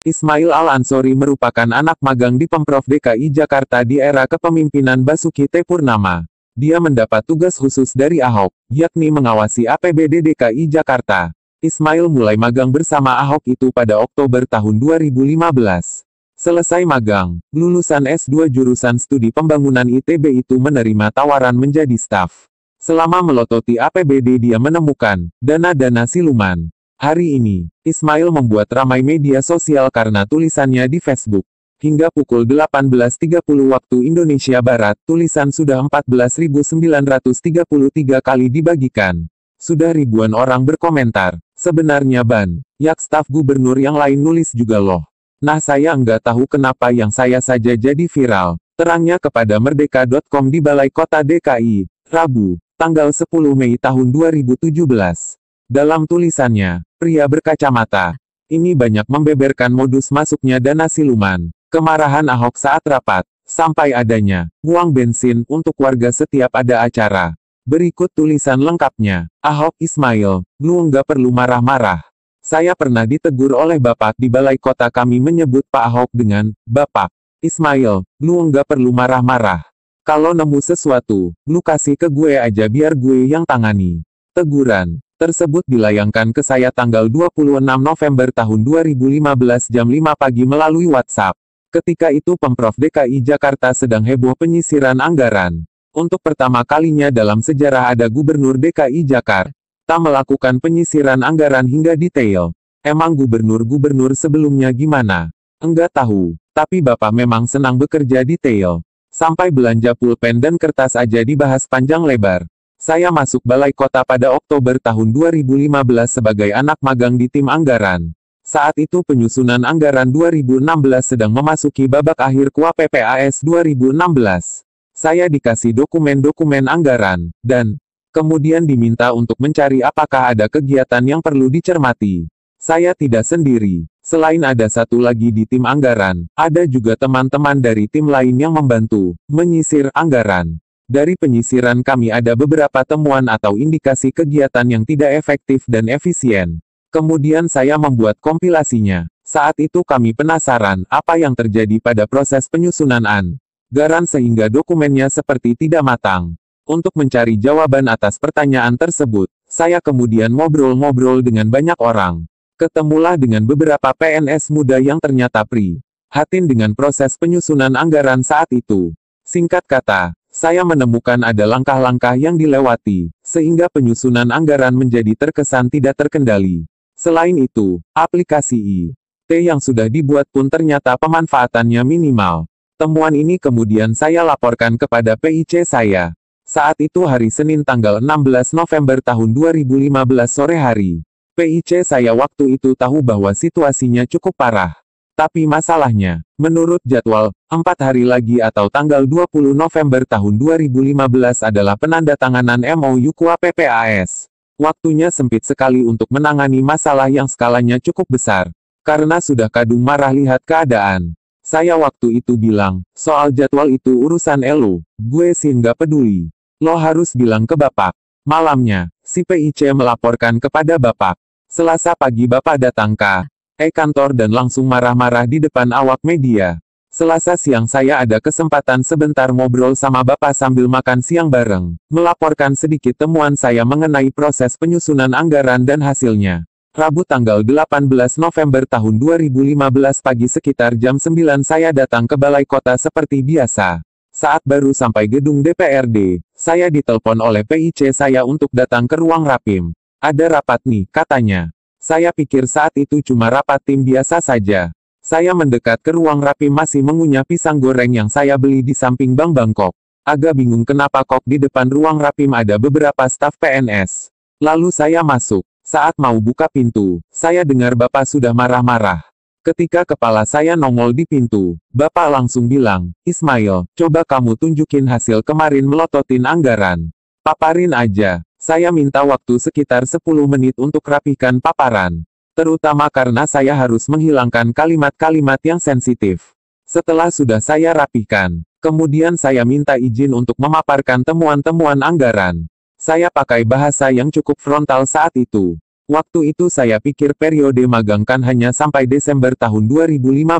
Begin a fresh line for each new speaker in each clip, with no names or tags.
Ismail Al-Ansori merupakan anak magang di Pemprov DKI Jakarta di era kepemimpinan Basuki Cahayapurnama. Dia mendapat tugas khusus dari Ahok, yakni mengawasi APBD DKI Jakarta. Ismail mulai magang bersama Ahok itu pada Oktober tahun 2015. Selesai magang, lulusan S2 jurusan Studi Pembangunan ITB itu menerima tawaran menjadi staf. Selama melototi APBD dia menemukan dana-dana siluman. Hari ini, Ismail membuat ramai media sosial karena tulisannya di Facebook. Hingga pukul 18.30 waktu Indonesia Barat, tulisan sudah 14.933 kali dibagikan. Sudah ribuan orang berkomentar. Sebenarnya Ban, yak staf gubernur yang lain nulis juga loh. Nah saya enggak tahu kenapa yang saya saja jadi viral. Terangnya kepada merdeka.com di Balai Kota DKI, Rabu, tanggal 10 Mei tahun 2017. Dalam tulisannya, pria berkacamata ini banyak membeberkan modus masuknya dana siluman. Kemarahan Ahok saat rapat, sampai adanya uang bensin untuk warga setiap ada acara. Berikut tulisan lengkapnya. Ahok Ismail, lu nggak perlu marah-marah. Saya pernah ditegur oleh Bapak di Balai Kota, kami menyebut Pak Ahok dengan Bapak. Ismail, lu nggak perlu marah-marah. Kalau nemu sesuatu, lu kasih ke gue aja biar gue yang tangani. Teguran tersebut dilayangkan ke saya tanggal 26 November tahun 2015 jam 5 pagi melalui WhatsApp. Ketika itu Pemprov DKI Jakarta sedang heboh penyisiran anggaran. Untuk pertama kalinya dalam sejarah ada Gubernur DKI Jakarta melakukan penyisiran anggaran hingga detail. Emang gubernur-gubernur sebelumnya gimana? Enggak tahu, tapi Bapak memang senang bekerja detail. Sampai belanja pulpen dan kertas aja dibahas panjang lebar. Saya masuk Balai Kota pada Oktober tahun 2015 sebagai anak magang di tim anggaran. Saat itu penyusunan anggaran 2016 sedang memasuki babak akhir KUAPPAS 2016. Saya dikasih dokumen-dokumen anggaran, dan kemudian diminta untuk mencari apakah ada kegiatan yang perlu dicermati. Saya tidak sendiri. Selain ada satu lagi di tim anggaran, ada juga teman-teman dari tim lain yang membantu menyisir anggaran. Dari penyisiran kami ada beberapa temuan atau indikasi kegiatan yang tidak efektif dan efisien. Kemudian saya membuat kompilasinya. Saat itu kami penasaran apa yang terjadi pada proses penyusunan anggaran sehingga dokumennya seperti tidak matang. Untuk mencari jawaban atas pertanyaan tersebut, saya kemudian ngobrol-ngobrol dengan banyak orang. Ketemulah dengan beberapa PNS muda yang ternyata prihatin dengan proses penyusunan anggaran saat itu. Singkat kata, saya menemukan ada langkah-langkah yang dilewati, sehingga penyusunan anggaran menjadi terkesan tidak terkendali. Selain itu, aplikasi IT yang sudah dibuat pun ternyata pemanfaatannya minimal. Temuan ini kemudian saya laporkan kepada PIC saya. Saat itu hari Senin tanggal 16 November tahun 2015 sore hari. PIC saya waktu itu tahu bahwa situasinya cukup parah. Tapi masalahnya, menurut jadwal, 4 hari lagi atau tanggal 20 November tahun 2015 adalah penandatanganan MOU KUAPPAS. Waktunya sempit sekali untuk menangani masalah yang skalanya cukup besar. Karena sudah kadung marah lihat keadaan. Saya waktu itu bilang, soal jadwal itu urusan elu, gue sih nggak peduli. Lo harus bilang ke Bapak. Malamnya, si PIC melaporkan kepada Bapak. Selasa pagi Bapak datang ke kantor dan langsung marah-marah di depan awak media. Selasa siang saya ada kesempatan sebentar ngobrol sama Bapak sambil makan siang bareng, melaporkan sedikit temuan saya mengenai proses penyusunan anggaran dan hasilnya. Rabu tanggal 18 November tahun 2015 pagi sekitar jam 9 saya datang ke Balai Kota seperti biasa. Saat baru sampai gedung DPRD, saya ditelepon oleh PIC saya untuk datang ke ruang rapim. Ada rapat nih, katanya. Saya pikir saat itu cuma rapat tim biasa saja. Saya mendekat ke ruang rapim masih mengunyah pisang goreng yang saya beli di samping Bank Bangkok. Agak bingung kenapa kok di depan ruang rapim ada beberapa staf PNS. Lalu saya masuk. Saat mau buka pintu, saya dengar Bapak sudah marah-marah. Ketika kepala saya nongol di pintu, Bapak langsung bilang, Ismail, coba kamu tunjukin hasil kemarin melototin anggaran. Paparin aja. Saya minta waktu sekitar 10 menit untuk rapikan paparan. Terutama karena saya harus menghilangkan kalimat-kalimat yang sensitif. Setelah sudah saya rapikan, kemudian saya minta izin untuk memaparkan temuan-temuan anggaran. Saya pakai bahasa yang cukup frontal saat itu. Waktu itu saya pikir periode magang kan hanya sampai Desember tahun 2015.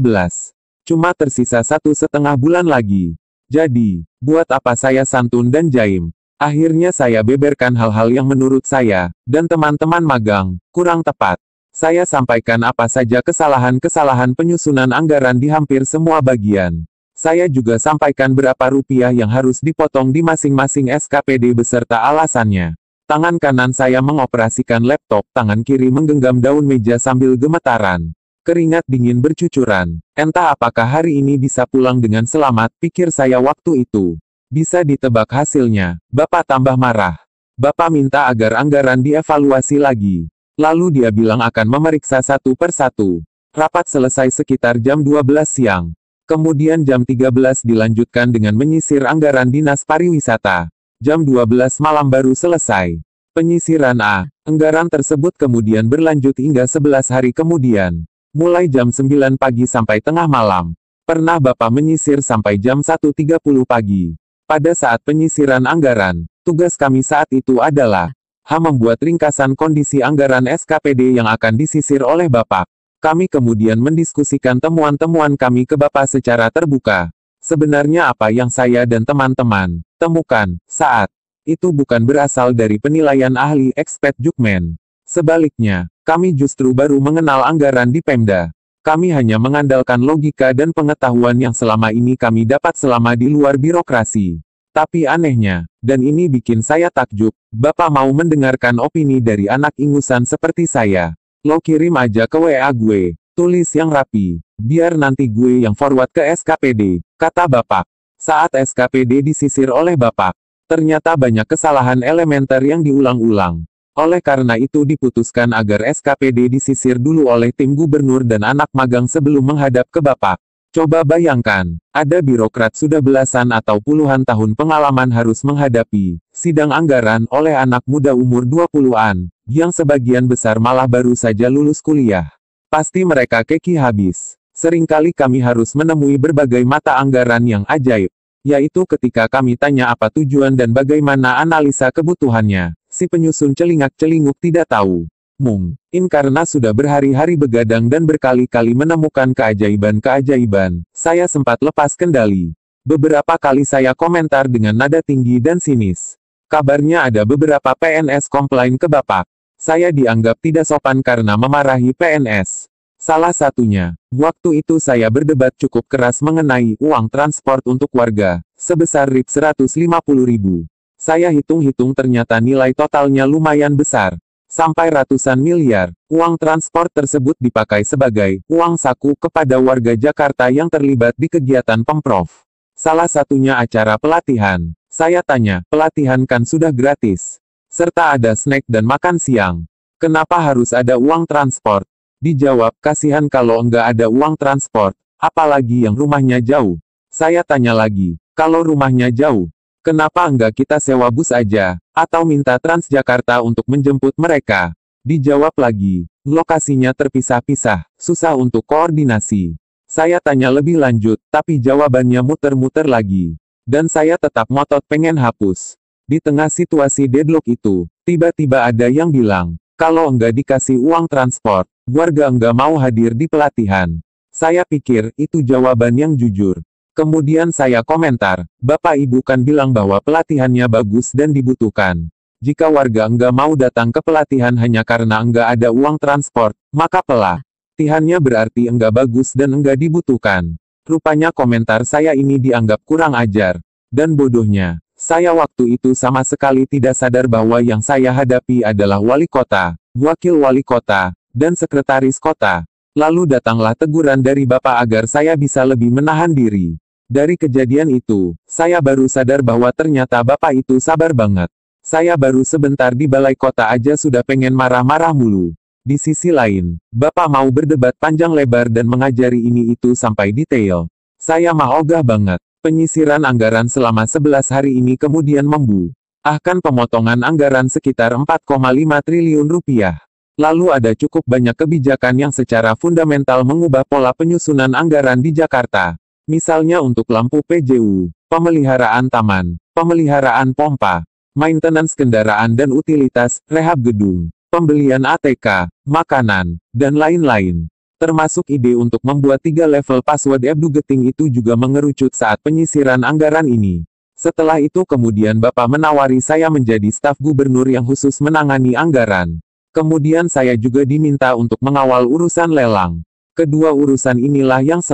Cuma tersisa 1,5 bulan lagi. Jadi, buat apa saya santun dan jaim? Akhirnya saya beberkan hal-hal yang menurut saya, dan teman-teman magang, kurang tepat. Saya sampaikan apa saja kesalahan-kesalahan penyusunan anggaran di hampir semua bagian. Saya juga sampaikan berapa rupiah yang harus dipotong di masing-masing SKPD beserta alasannya. Tangan kanan saya mengoperasikan laptop, tangan kiri menggenggam daun meja sambil gemetaran. Keringat dingin bercucuran. Entah apakah hari ini bisa pulang dengan selamat, pikir saya waktu itu. Bisa ditebak hasilnya, Bapak tambah marah. Bapak minta agar anggaran dievaluasi lagi. Lalu dia bilang akan memeriksa satu persatu. Rapat selesai sekitar jam 12 siang. Kemudian jam 13 dilanjutkan dengan menyisir anggaran Dinas Pariwisata. Jam 12 malam baru selesai. Penyisiran anggaran tersebut kemudian berlanjut hingga 11 hari kemudian. Mulai jam 9 pagi sampai tengah malam. Pernah Bapak menyisir sampai jam 1.30 pagi. Pada saat penyisiran anggaran, tugas kami saat itu adalah membuat ringkasan kondisi anggaran SKPD yang akan disisir oleh Bapak. Kami kemudian mendiskusikan temuan-temuan kami ke Bapak secara terbuka. Sebenarnya apa yang saya dan teman-teman temukan saat itu bukan berasal dari penilaian ahli expert judgment. Sebaliknya, kami justru baru mengenal anggaran di Pemda. Kami hanya mengandalkan logika dan pengetahuan yang selama ini kami dapat selama di luar birokrasi. Tapi anehnya, dan ini bikin saya takjub, Bapak mau mendengarkan opini dari anak ingusan seperti saya. Lo kirim aja ke WA gue, tulis yang rapi, biar nanti gue yang forward ke SKPD, kata Bapak. Saat SKPD disisir oleh Bapak, ternyata banyak kesalahan elementer yang diulang-ulang. Oleh karena itu diputuskan agar SKPD disisir dulu oleh tim gubernur dan anak magang sebelum menghadap ke Bapak. Coba bayangkan, ada birokrat sudah belasan atau puluhan tahun pengalaman harus menghadapi sidang anggaran oleh anak muda umur 20-an, yang sebagian besar malah baru saja lulus kuliah. Pasti mereka keki habis. Seringkali kami harus menemui berbagai mata anggaran yang ajaib. Yaitu ketika kami tanya apa tujuan dan bagaimana analisa kebutuhannya, si penyusun celingak-celinguk tidak tahu. Mungkin karena sudah berhari-hari begadang dan berkali-kali menemukan keajaiban-keajaiban, saya sempat lepas kendali. Beberapa kali saya komentar dengan nada tinggi dan sinis. Kabarnya ada beberapa PNS komplain ke Bapak. Saya dianggap tidak sopan karena memarahi PNS. Salah satunya, waktu itu saya berdebat cukup keras mengenai uang transport untuk warga, sebesar Rp 150.000. Saya hitung-hitung ternyata nilai totalnya lumayan besar. Sampai ratusan miliar, uang transport tersebut dipakai sebagai uang saku kepada warga Jakarta yang terlibat di kegiatan Pemprov. Salah satunya acara pelatihan. Saya tanya, pelatihan kan sudah gratis. Serta ada snack dan makan siang. Kenapa harus ada uang transport? Dijawab, kasihan kalau enggak ada uang transport, apalagi yang rumahnya jauh. Saya tanya lagi, kalau rumahnya jauh, kenapa enggak kita sewa bus aja, atau minta Transjakarta untuk menjemput mereka? Dijawab lagi, lokasinya terpisah-pisah, susah untuk koordinasi. Saya tanya lebih lanjut, tapi jawabannya muter-muter lagi. Dan saya tetap ngotot pengen hapus. Di tengah situasi deadlock itu, tiba-tiba ada yang bilang, kalau enggak dikasih uang transport, warga enggak mau hadir di pelatihan. Saya pikir, itu jawaban yang jujur. Kemudian saya komentar, Bapak Ibu kan bilang bahwa pelatihannya bagus dan dibutuhkan. Jika warga enggak mau datang ke pelatihan hanya karena enggak ada uang transport, maka pelatihannya berarti enggak bagus dan enggak dibutuhkan. Rupanya komentar saya ini dianggap kurang ajar. Dan bodohnya, saya waktu itu sama sekali tidak sadar bahwa yang saya hadapi adalah wali kota, wakil wali kota, dan sekretaris kota. Lalu datanglah teguran dari Bapak agar saya bisa lebih menahan diri. Dari kejadian itu, saya baru sadar bahwa ternyata Bapak itu sabar banget. Saya baru sebentar di balai kota aja sudah pengen marah-marah mulu. Di sisi lain, Bapak mau berdebat panjang lebar dan mengajari ini itu sampai detail. Saya mah ogah banget. Penyisiran anggaran selama 11 hari ini kemudian membuahkan pemotongan anggaran sekitar 4,5 triliun rupiah. Lalu ada cukup banyak kebijakan yang secara fundamental mengubah pola penyusunan anggaran di Jakarta. Misalnya untuk lampu PJU, pemeliharaan taman, pemeliharaan pompa, maintenance kendaraan dan utilitas, rehab gedung, pembelian ATK, makanan, dan lain-lain. Termasuk ide untuk membuat 3 level password e-budgeting itu juga mengerucut saat penyisiran anggaran ini. Setelah itu kemudian Bapak menawari saya menjadi staf gubernur yang khusus menangani anggaran. Kemudian saya juga diminta untuk mengawal urusan lelang. Kedua urusan inilah yang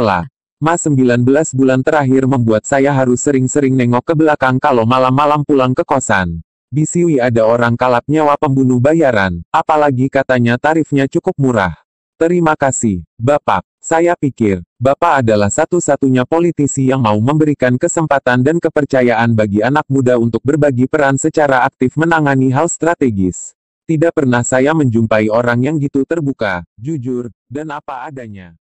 Mas 19 bulan terakhir membuat saya harus sering-sering nengok ke belakang kalau malam-malam pulang ke kosan. Bisiwi ada orang kalap nyawa pembunuh bayaran, apalagi katanya tarifnya cukup murah. Terima kasih, Bapak. Saya pikir, Bapak adalah satu-satunya politisi yang mau memberikan kesempatan dan kepercayaan bagi anak muda untuk berbagi peran secara aktif menangani hal strategis. Tidak pernah saya menjumpai orang yang gitu terbuka, jujur, dan apa adanya.